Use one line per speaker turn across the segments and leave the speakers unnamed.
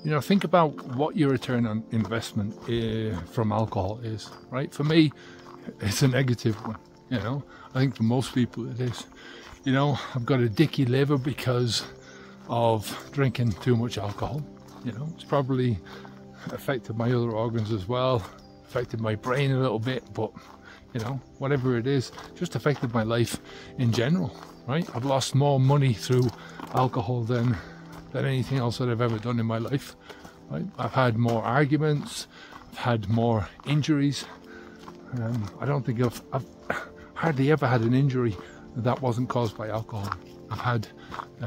you know, think about what your return on investment from alcohol is, right? For me, it's a negative one, you know. I think for most people it is. You know, I've got a dicky liver because of drinking too much alcohol. You know, it's probably affected my other organs as well, affected my brain a little bit, but you know, whatever it is, just affected my life in general, right? I've lost more money through alcohol than anything else that I've ever done in my life, right? I've had more arguments, I've had more injuries. I don't think I've hardly ever had an injury that wasn't caused by alcohol. I've had you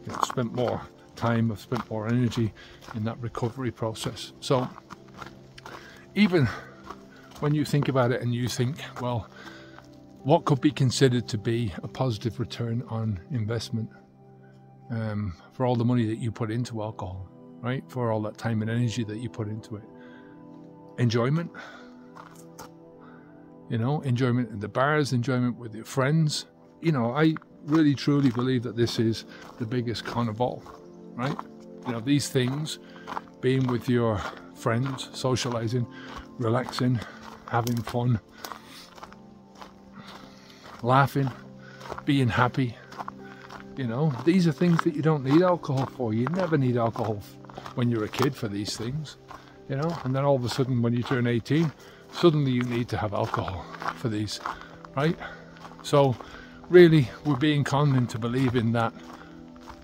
know, spent more time, I've spent more energy in that recovery process. So even when you think about it and you think, well, what could be considered to be a positive return on investment for all the money that you put into alcohol, right? For all that time and energy that you put into it. Enjoyment, you know, enjoyment in the bars, enjoyment with your friends. You know, I really truly believe that this is the biggest con of all, right? You know, these things, being with your friends, socializing, relaxing, having fun, laughing, being happy. You know, these are things that you don't need alcohol for. You never need alcohol when you're a kid for these things, you know, and then all of a sudden when you turn 18, suddenly you need to have alcohol for these, right? So really we're being conned into believing that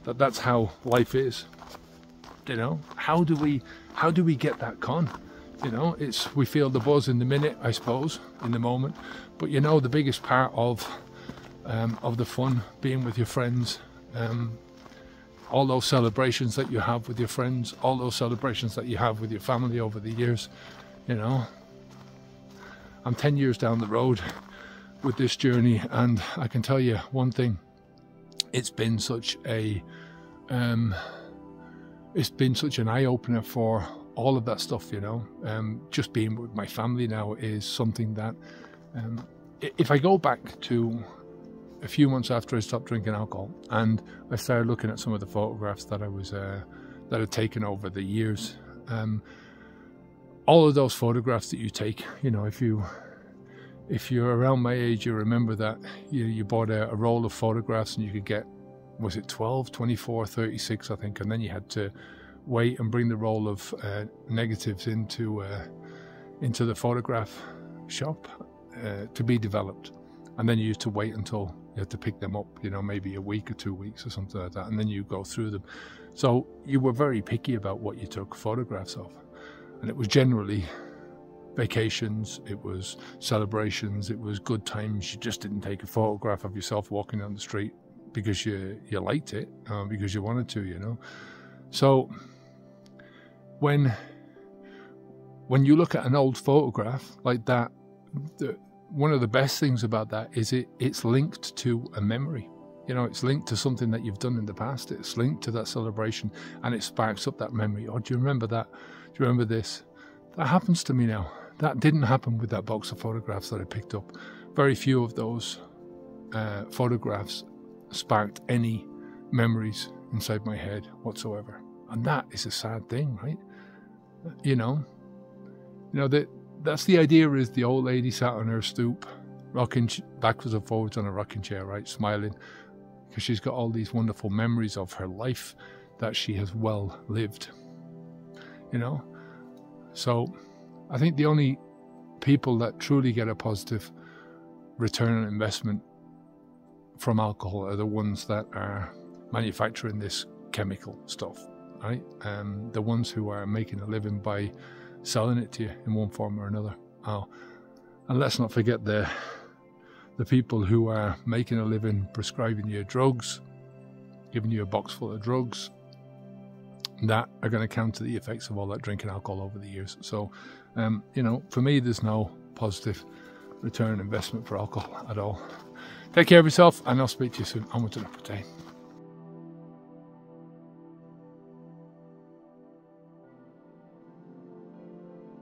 that's how life is, you know. How do we get that con? You know, we feel the buzz in the minute, I suppose, in the moment, but you know, the biggest part of the fun, being with your friends, all those celebrations that you have with your friends, all those celebrations that you have with your family over the years, you know. I'm 10 years down the road with this journey, and I can tell you one thing, it's been such an eye-opener for all of that stuff, you know. Just being with my family now is something that, if I go back to a few months after I stopped drinking alcohol and I started looking at some of the photographs that I was that I'd taken over the years, all of those photographs that you take, you know, if you're around my age, you remember that you bought a roll of photographs and you could get, was it 12, 24, 36, I think, and then you had to wait and bring the roll of negatives into the photograph shop to be developed, and then you used to wait until you had to pick them up, you know, maybe a week or 2 weeks or something like that, and then you go through them. So you were very picky about what you took photographs of, and it was generally vacations, it was celebrations, it was good times. You just didn't take a photograph of yourself walking down the street because you liked it, because you wanted to, you know. So when you look at an old photograph like that, one of the best things about that is it's linked to a memory. You know, it's linked to something that you've done in the past. It's linked to that celebration, and it sparks up that memory. Oh, do you remember that? Do you remember this? That happens to me now. That didn't happen with that box of photographs that I picked up. Very few of those photographs sparked any memories inside my head whatsoever. And that is a sad thing, right? You know, that's the idea, is the old lady sat on her stoop, rocking backwards and forwards on a rocking chair, right, smiling, because she's got all these wonderful memories of her life that she has well lived, you know. So I think the only people that truly get a positive return on investment from alcohol are the ones that are manufacturing this chemical stuff, right? The ones who are making a living by selling it to you in one form or another. Oh, and let's not forget the people who are making a living prescribing you drugs, giving you a box full of drugs, that are going to counter the effects of all that drinking alcohol over the years. So, you know, for me, there's no positive return on investment for alcohol at all. Take care of yourself, and I'll speak to you soon. Onwards and upwards.